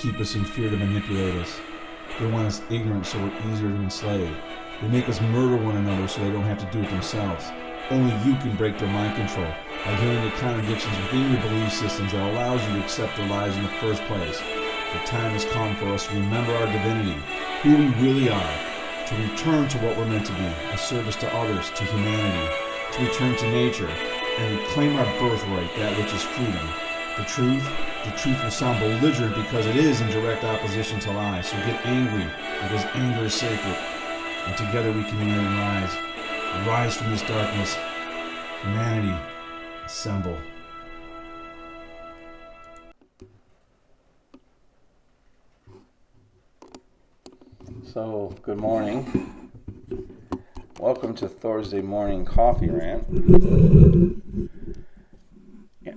keep us in fear to manipulate us. They want us ignorant so we're easier to enslave. They make us murder one another so they don't have to do it themselves. Only you can break their mind control by hearing the contradictions within your belief systems that allows you to accept their lies in the first place. The time has come for us to remember our divinity, who we really are, to return to what we're meant to be, a service to others, to humanity, to return to nature, and reclaim our birthright, that which is freedom. The truth will sound belligerent because it is in direct opposition to lies. So get angry because anger is sacred. And together we can unite and rise. Rise from this darkness. Humanity, assemble. So, good morning. Welcome to Thursday morning coffee rant.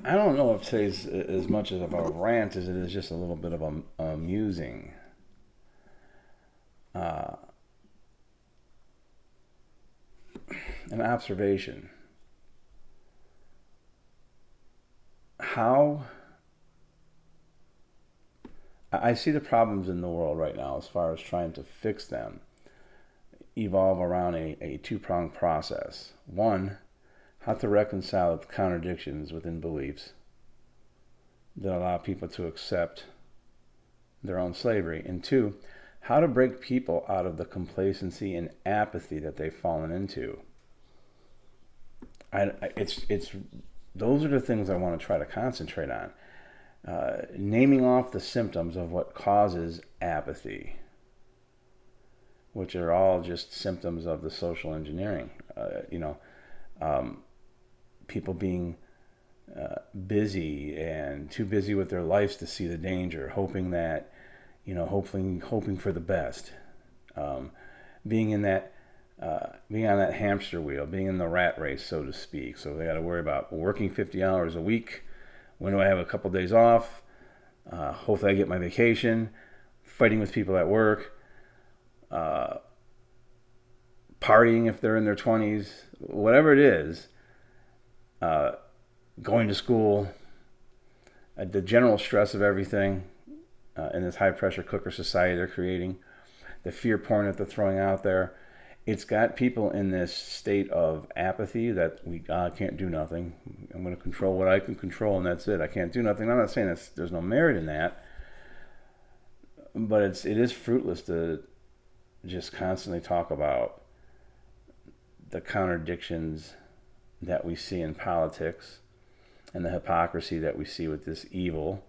I don't know if today's as much of a rant as it is just a little bit of a musing. An observation. How I see the problems in the world right now as far as trying to fix them evolve around a two-pronged process. One, how to reconcile the contradictions within beliefs that allow people to accept their own slavery. And two, how to break people out of the complacency and apathy that they've fallen into. Those are the things I want to try to concentrate on. Naming off the symptoms of what causes apathy, which are all just symptoms of the social engineering. People being busy and too busy with their lives to see the danger, hoping for the best, being on that hamster wheel, being in the rat race, so to speak. So they got to worry about working 50 hours a week. When do I have a couple days off? Hopefully I get my vacation. Fighting with people at work. Partying if they're in their 20s. Whatever it is. Going to school. The general stress of everything in this high-pressure cooker society they're creating. The fear porn that they're throwing out there. It's got people in this state of apathy that I can't do nothing. I'm going to control what I can control, and that's it. I can't do nothing. I'm not saying there's no merit in that, but it is fruitless to just constantly talk about the contradictions that we see in politics and the hypocrisy that we see with this evil,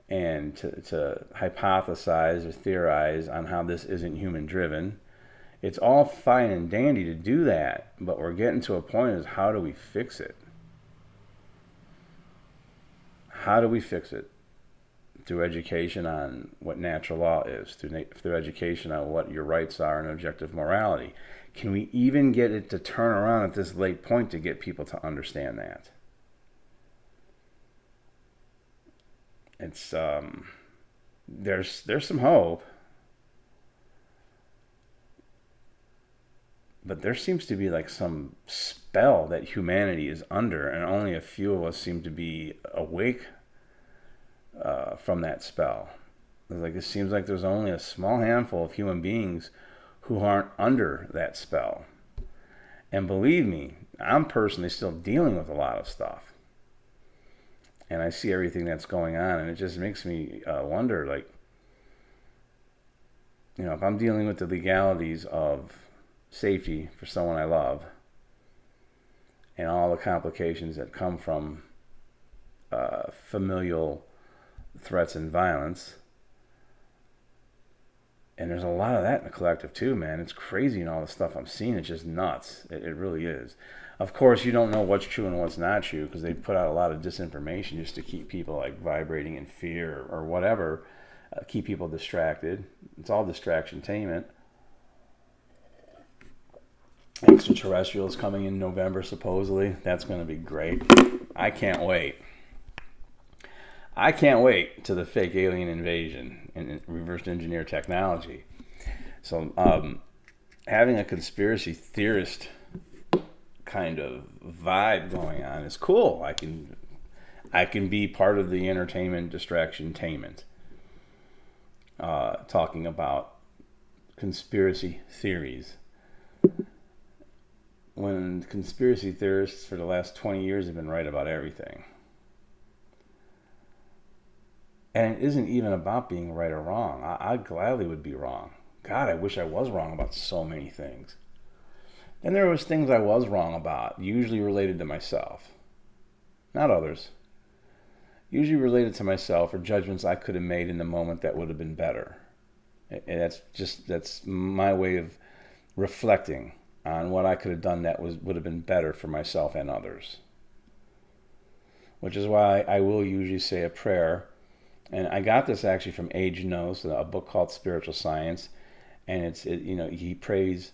and to hypothesize or theorize on how this isn't human-driven. It's all fine and dandy to do that, but we're getting to a point is how do we fix it? How do we fix it? Through education on what natural law is, through education on what your rights are and objective morality. Can we even get it to turn around at this late point to get people to understand that? It's there's some hope. But there seems to be like some spell that humanity is under, and only a few of us seem to be awake from that spell. It seems like there's only a small handful of human beings who aren't under that spell. And believe me, I'm personally still dealing with a lot of stuff. And I see everything that's going on, and it just makes me wonder, if I'm dealing with the legalities of safety for someone I love and all the complications that come from familial threats and violence, and there's a lot of that in the collective too, man. It's crazy, and all the stuff I'm seeing, it's just nuts. It really is. Of course, you don't know what's true and what's not true because they put out a lot of disinformation just to keep people vibrating in fear or whatever, keep people distracted. It's all distraction-tainment. Extraterrestrials coming in November, supposedly. That's going to be great. I can't wait. I can't wait to the fake alien invasion and reverse engineer technology. So having a conspiracy theorist kind of vibe going on is cool. I can be part of the entertainment distraction-tainment. talking about conspiracy theories, when conspiracy theorists for the last 20 years have been right about everything. And it isn't even about being right or wrong. I gladly would be wrong. God, I wish I was wrong about so many things. And there was things I was wrong about, usually related to myself, not others. Usually related to myself, or judgments I could have made in the moment that would have been better. And that's my way of reflecting on what I could have done that would have been better for myself and others. Which is why I will usually say a prayer. And I got this actually from Age Knows, a book called Spiritual Science. And he prays,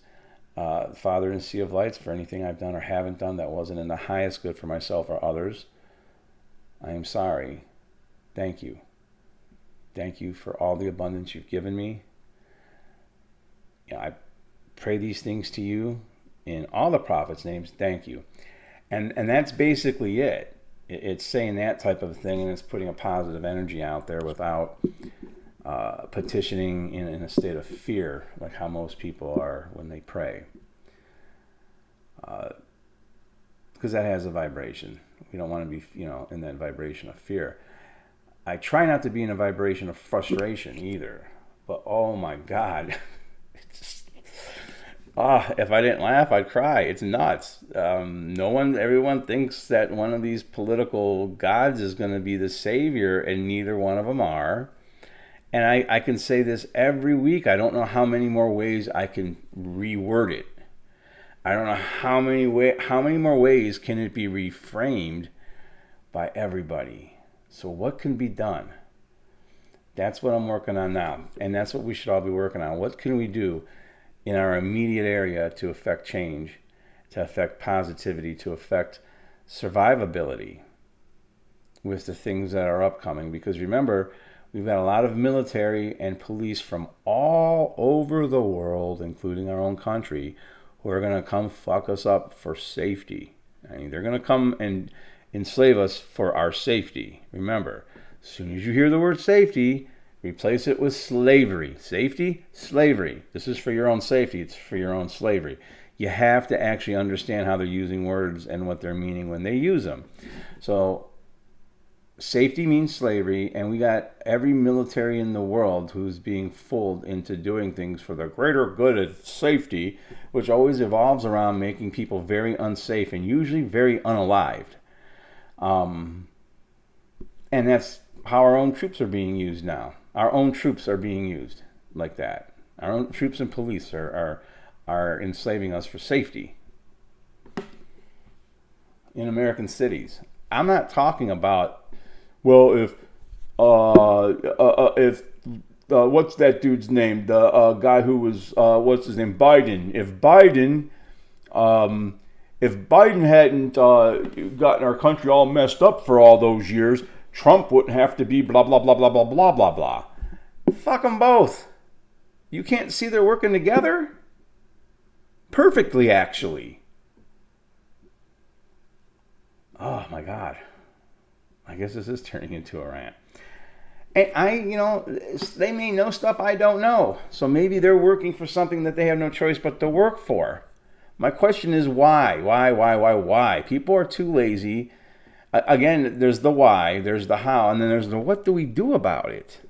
Father in Sea of Lights, for anything I've done or haven't done that wasn't in the highest good for myself or others. I am sorry. Thank you. Thank you for all the abundance you've given me. I pray these things to you in all the prophets' names. Thank you. And that's basically it. It's saying that type of thing, and it's putting a positive energy out there without petitioning in a state of fear, like how most people are when they pray. Because that has a vibration. We don't want to be, in that vibration of fear. I try not to be in a vibration of frustration either. But oh my God, if I didn't laugh, I'd cry. It's nuts. Everyone thinks that one of these political gods is going to be the savior, and neither one of them are. And I can say this every week. I don't know how many more ways I can reword it. I don't know how many more ways can it be reframed by everybody. So what can be done? That's what I'm working on now. And that's what we should all be working on. What can we do in our immediate area to affect change, to affect positivity, to affect survivability with the things that are upcoming? Because remember, we've got a lot of military and police from all over the world, including our own country, who are going to come fuck us up for safety. I mean, they're going to come and enslave us for our safety. Remember, as soon as you hear the word safety, replace it with slavery. Safety, slavery. This is for your own safety. It's for your own slavery. You have to actually understand how they're using words and what they're meaning when they use them. So safety means slavery, and we got every military in the world who's being fooled into doing things for the greater good of safety, which always evolves around making people very unsafe and usually very unalived. And that's how our own troops are being used now. Our own troops are being used like that. Our own troops and police are enslaving us for safety in American cities. I'm not talking about, well, if what's that dude's name? The guy who was what's his name? Biden. If Biden hadn't gotten our country all messed up for all those years, Trump wouldn't have to be blah, blah, blah, blah, blah, blah, blah, blah. Fuck them both. You can't see they're working together? Perfectly, actually. Oh, my God. I guess this is turning into a rant. And they may know stuff I don't know. So maybe they're working for something that they have no choice but to work for. My question is why? Why? People are too lazy. Again, there's the why, there's the how, and then there's the what do we do about it?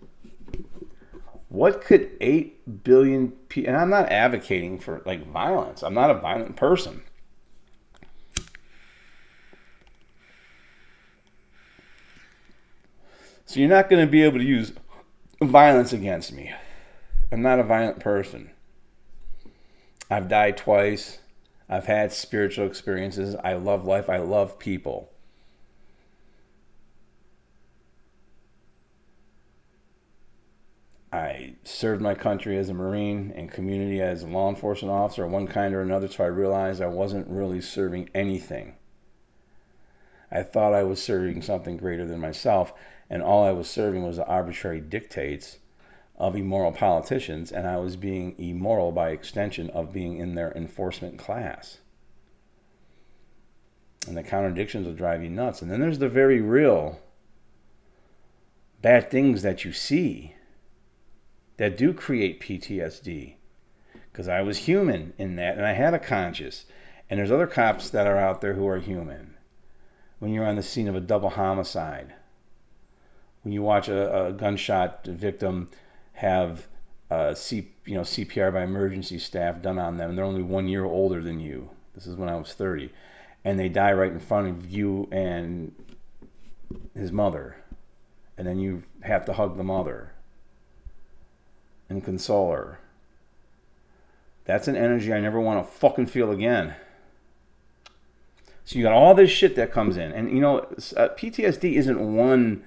What could 8 billion people... And I'm not advocating for violence. I'm not a violent person. So you're not going to be able to use violence against me. I'm not a violent person. I've died twice. I've had spiritual experiences. I love life. I love people. I served my country as a Marine and community as a law enforcement officer of one kind or another, so I realized I wasn't really serving anything. I thought I was serving something greater than myself, and all I was serving was the arbitrary dictates of immoral politicians, and I was being immoral by extension of being in their enforcement class. And the contradictions will drive you nuts. And then there's the very real bad things that you see. that do create PTSD. Because I was human in that, and I had a conscience. And there's other cops that are out there who are human. When you're on the scene of a double homicide, when you watch a gunshot victim have CPR by emergency staff done on them, and they're only 1 year older than you. This is when I was 30. And they die right in front of you and his mother. And then you have to hug the mother and console her. That's an energy I never want to fucking feel again. So you got all this shit that comes in. And, PTSD isn't one...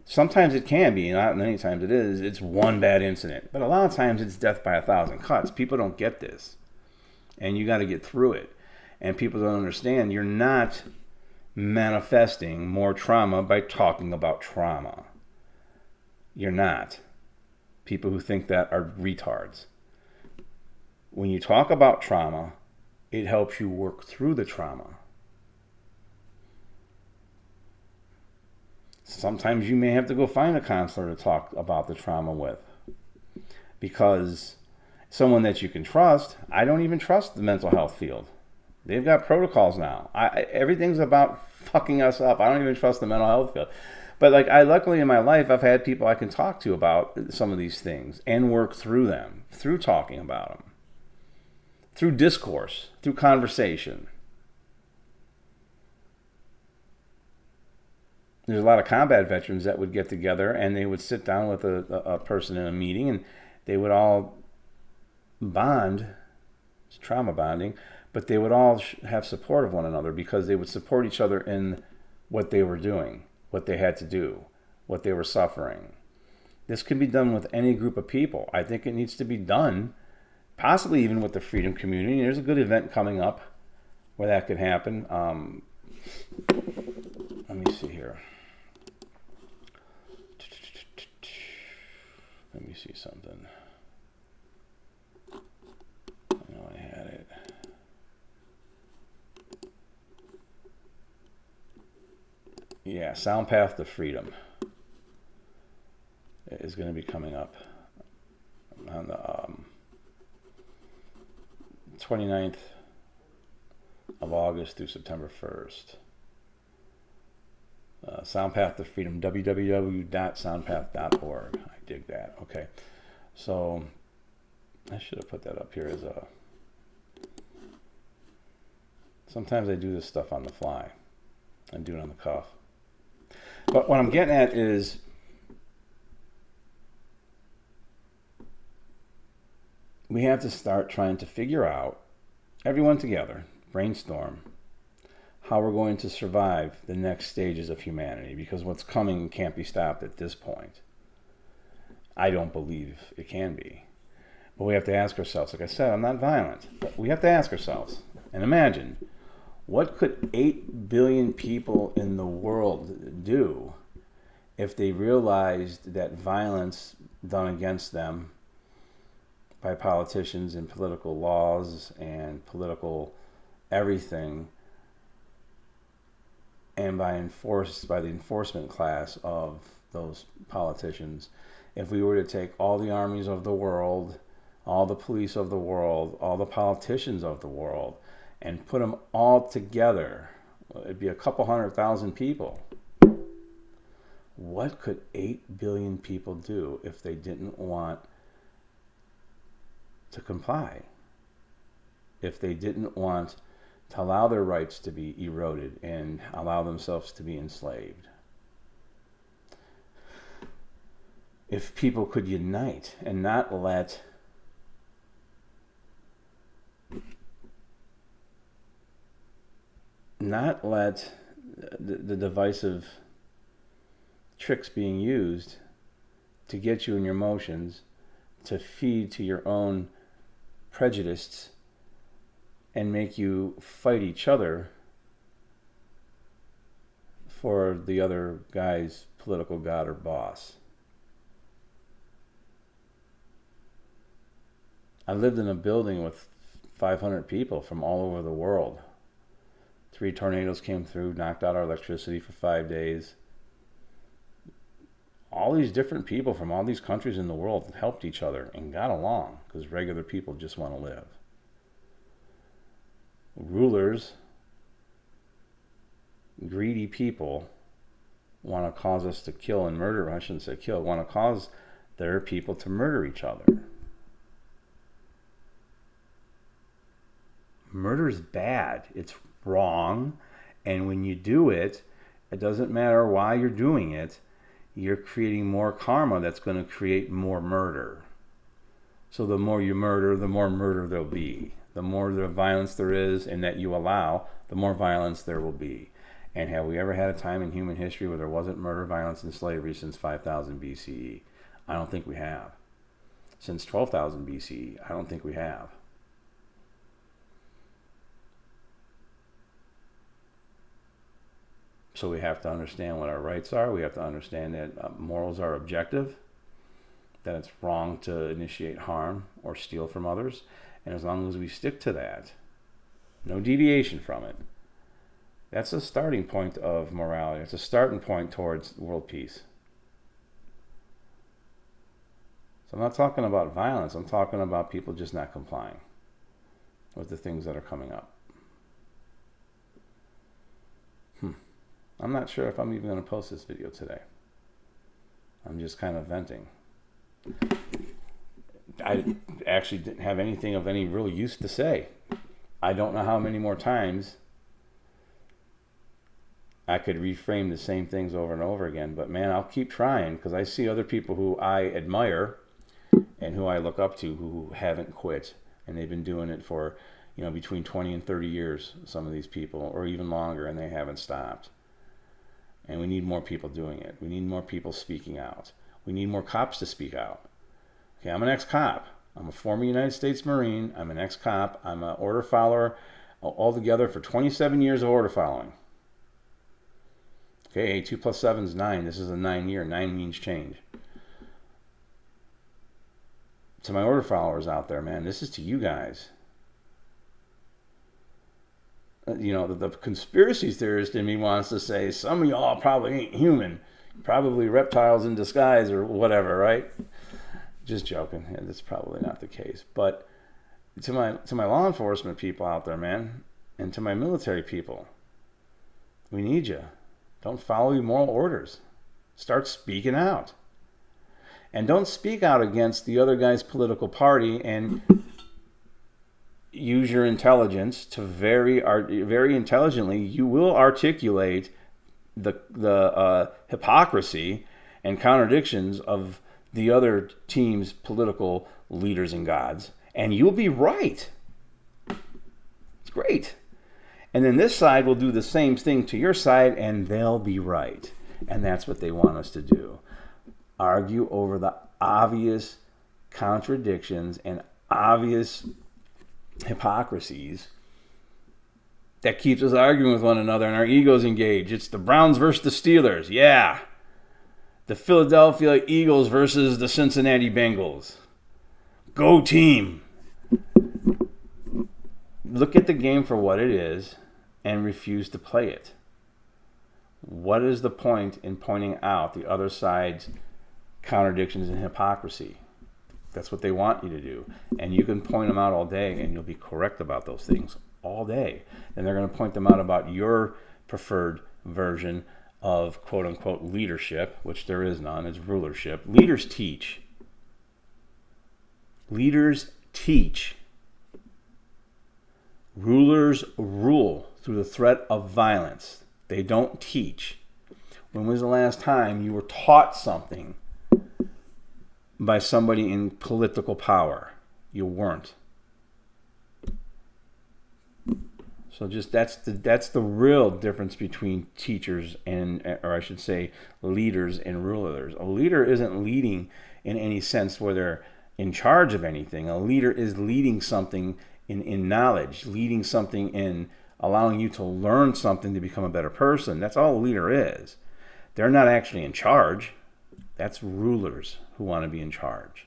Sometimes it can be, not many times it is. It's one bad incident. But a lot of times it's death by 1,000 cuts. People don't get this. And you got to get through it. And people don't understand you're not manifesting more trauma by talking about trauma. You're not. People who think that are retards. When you talk about trauma, it helps you work through the trauma. Sometimes you may have to go find a counselor to talk about the trauma with. Because someone that you can trust, I don't even trust the mental health field. They've got protocols now. Everything's about fucking us up. I don't even trust the mental health field. But luckily in my life, I've had people I can talk to about some of these things and work through them, through talking about them. Through discourse, through conversation. There's a lot of combat veterans that would get together and they would sit down with a person in a meeting and they would all bond. It's trauma bonding. But they would all have support of one another because they would support each other in what they were doing, what they had to do, what they were suffering. This can be done with any group of people. I think it needs to be done possibly even with the freedom community. There's a good event coming up where that could happen. Let me see here. Let me see something. I know I had it. Yeah, Sound Path to Freedom is going to be coming up on the 29th of August through September 1st. Sound Path to Freedom, www.soundpath.org. I dig that. Okay. So I should have put that up here as a... Sometimes I do this stuff on the fly. I do it on the cuff. But what I'm getting at is we have to start trying to figure out, everyone together, brainstorm, how we're going to survive the next stages of humanity, because what's coming can't be stopped at this point. I don't believe it can be. But we have to ask ourselves, like I said, I'm not violent, but we have to ask ourselves and imagine, what could 8 billion people in the world do if they realized that violence done against them by politicians and political laws and political everything, and by the enforcement class of those politicians, if we were to take all the armies of the world, all the police of the world, all the politicians of the world, and put them all together, it'd be a couple 100,000 people. What could 8 billion people do if they didn't want to comply? If they didn't want to allow their rights to be eroded and allow themselves to be enslaved? If people could unite and not let the divisive tricks being used to get you in your emotions, to feed to your own prejudices and make you fight each other for the other guy's political god or boss. I lived in a building with 500 people from all over the world. 3 tornadoes came through, knocked out our electricity for 5 days. all these different people from all these countries in the world helped each other and got along because regular people just want to live. Rulers, greedy people, want to cause us to kill and murder. I shouldn't say kill. Want to cause their people to murder each other. Murder is bad. It's wrong. And when you do it, it doesn't matter why you're doing it. You're creating more karma that's going to create more murder. So the more you murder, the more murder there'll be. The more the violence there is and that you allow, the more violence there will be. And have we ever had a time in human history where there wasn't murder, violence, and slavery since 5000 BCE? I don't think we have. Since 12,000 BCE, I don't think we have. So we have to understand what our rights are. We have to understand that morals are objective, that it's wrong to initiate harm or steal from others. And as long as we stick to that, no deviation from it, that's a starting point of morality. It's a starting point towards world peace. So I'm not talking about violence. I'm talking about people just not complying with the things that are coming up. I'm not sure if I'm even going to post this video today. I'm just kind of venting. I actually didn't have anything of any real use to say. I don't know how many more times I could reframe the same things over and over again, but man, I'll keep trying because I see other people who I admire and who I look up to who haven't quit, and they've been doing it for, between 20 and 30 years, some of these people, or even longer, and they haven't stopped. And we need more people doing it. We need more people speaking out. We need more cops to speak out. Okay, I'm an ex-cop. I'm a former United States Marine. I'm an ex-cop. I'm an order follower altogether for 27 years of order following. Okay, 2 plus 7 is 9. This is a 9-year. 9 means change. To my order followers out there, man, this is to you guys. The conspiracy theorist in me wants to say some of y'all probably ain't human, probably reptiles in disguise or whatever, right? Just joking. Yeah, that's probably not the case. But to my law enforcement people out there, man, and to my military people, we need you. Don't follow your moral orders. Start speaking out. And don't speak out against the other guy's political party and use your intelligence to very intelligently. You will articulate the hypocrisy and contradictions of the other team's political leaders and gods, and you'll be right. It's great. And then this side will do the same thing to your side, and they'll be right. And that's what they want us to do. Argue over the obvious contradictions and obvious hypocrisies that keeps us arguing with one another and our egos engaged. It's the Browns versus the Steelers. Yeah. The Philadelphia Eagles versus the Cincinnati Bengals. Go team. Look at the game for what it is and refuse to play it. What is the point in pointing out the other side's contradictions and hypocrisy? That's what they want you to do. And you can point them out all day and you'll be correct about those things all day. And they're going to point them out about your preferred version of quote unquote leadership, which there is none. It's rulership. Leaders teach. Leaders teach. Rulers rule through the threat of violence. They don't teach. When was the last time you were taught something by somebody in political power? You weren't. So just that's the real difference between teachers or I should say leaders and rulers. A leader isn't leading in any sense where they're in charge of anything. A leader is leading something in knowledge, leading something in allowing you to learn something to become a better person. That's all a leader is. They're not actually in charge. That's rulers who want to be in charge.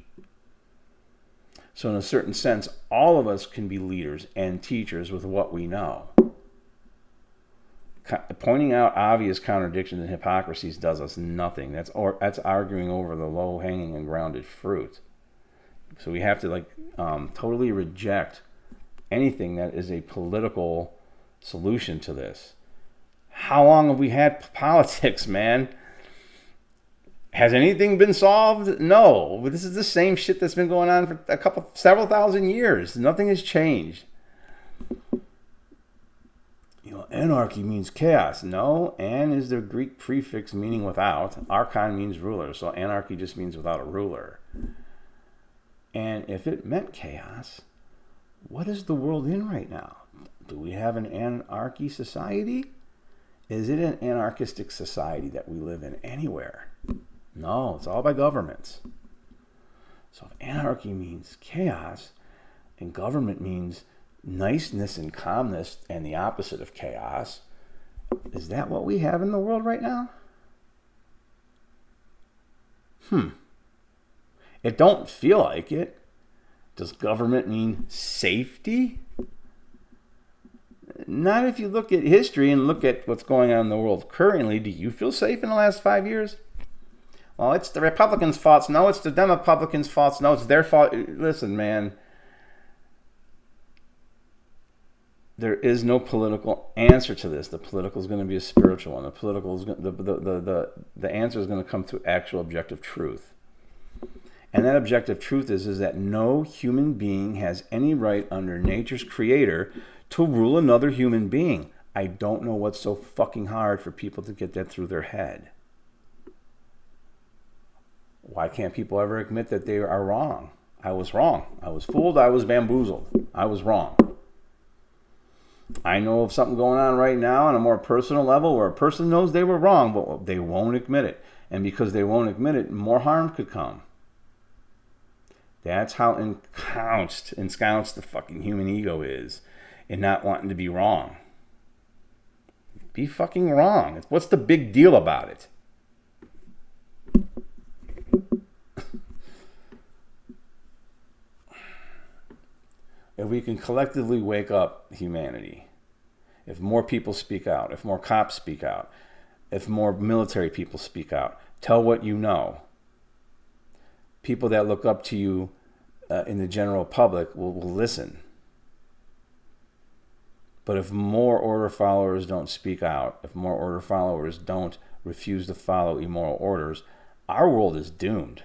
So in a certain sense, all of us can be leaders and teachers with what we know. Pointing out obvious contradictions and hypocrisies does us nothing. That's arguing over the low-hanging and grounded fruit. So we have to totally reject anything that is a political solution to this. How long have we had politics, man? Has anything been solved? No. This is the same shit that's been going on for several thousand years. Nothing has changed. Anarchy means chaos. No, an is the Greek prefix meaning without. Archon means ruler, so anarchy just means without a ruler. And if it meant chaos, what is the world in right now? Do we have an anarchy society? Is it an anarchistic society that we live in anywhere? No, it's all by governments. So if anarchy means chaos, and government means niceness and calmness and the opposite of chaos, is that what we have in the world right now? It don't feel like it. Does government mean safety? Not if you look at history and look at what's going on in the world currently. Do you feel safe in the last 5 years? Well, it's the Republicans' fault. No, it's the Democrats' fault. No, it's their fault. Listen, man. There is no political answer to this. The political is going to be a spiritual one. The political is the answer is going to come through actual objective truth. And that objective truth is that no human being has any right under nature's creator to rule another human being. I don't know what's so fucking hard for people to get that through their head. Why can't people ever admit that they are wrong? I was wrong. I was fooled. I was bamboozled. I was wrong. I know of something going on right now on a more personal level where a person knows they were wrong, but they won't admit it. And because they won't admit it, more harm could come. That's how ensconced the fucking human ego is in not wanting to be wrong. Be fucking wrong. What's the big deal about it? If we can collectively wake up humanity, if more people speak out, if more cops speak out, if more military people speak out, tell what you know. People that look up to you in the general public will listen. But if more order followers don't speak out, if more order followers don't refuse to follow immoral orders, our world is doomed.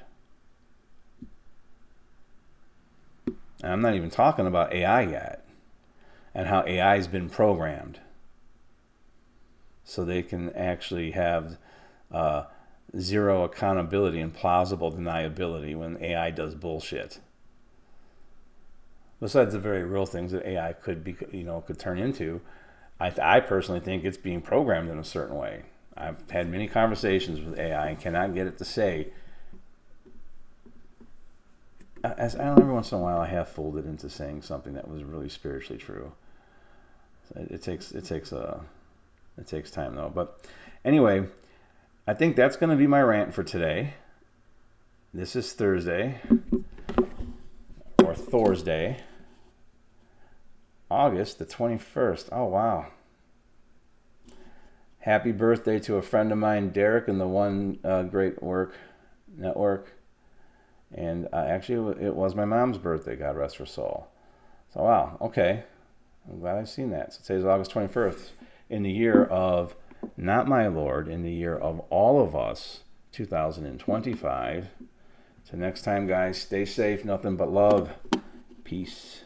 And I'm not even talking about AI yet and how AI has been programmed so they can actually have zero accountability and plausible deniability when AI does bullshit. Besides the very real things that AI could be, could turn into, I personally think it's being programmed in a certain way. I've had many conversations with AI and cannot get it to say. Every once in a while, I have fooled it into saying something that was really spiritually true. It takes time though. But anyway, I think that's going to be my rant for today. This is Thursday or Thorsday, August the 21st. Oh wow! Happy birthday to a friend of mine, Derek, in the One Great Work Network. And actually, it was my mom's birthday, God rest her soul. So, wow, okay. I'm glad I've seen that. So today's August 21st, in the year of, not my Lord, in the year of all of us, 2025. So next time, guys, stay safe, nothing but love. Peace.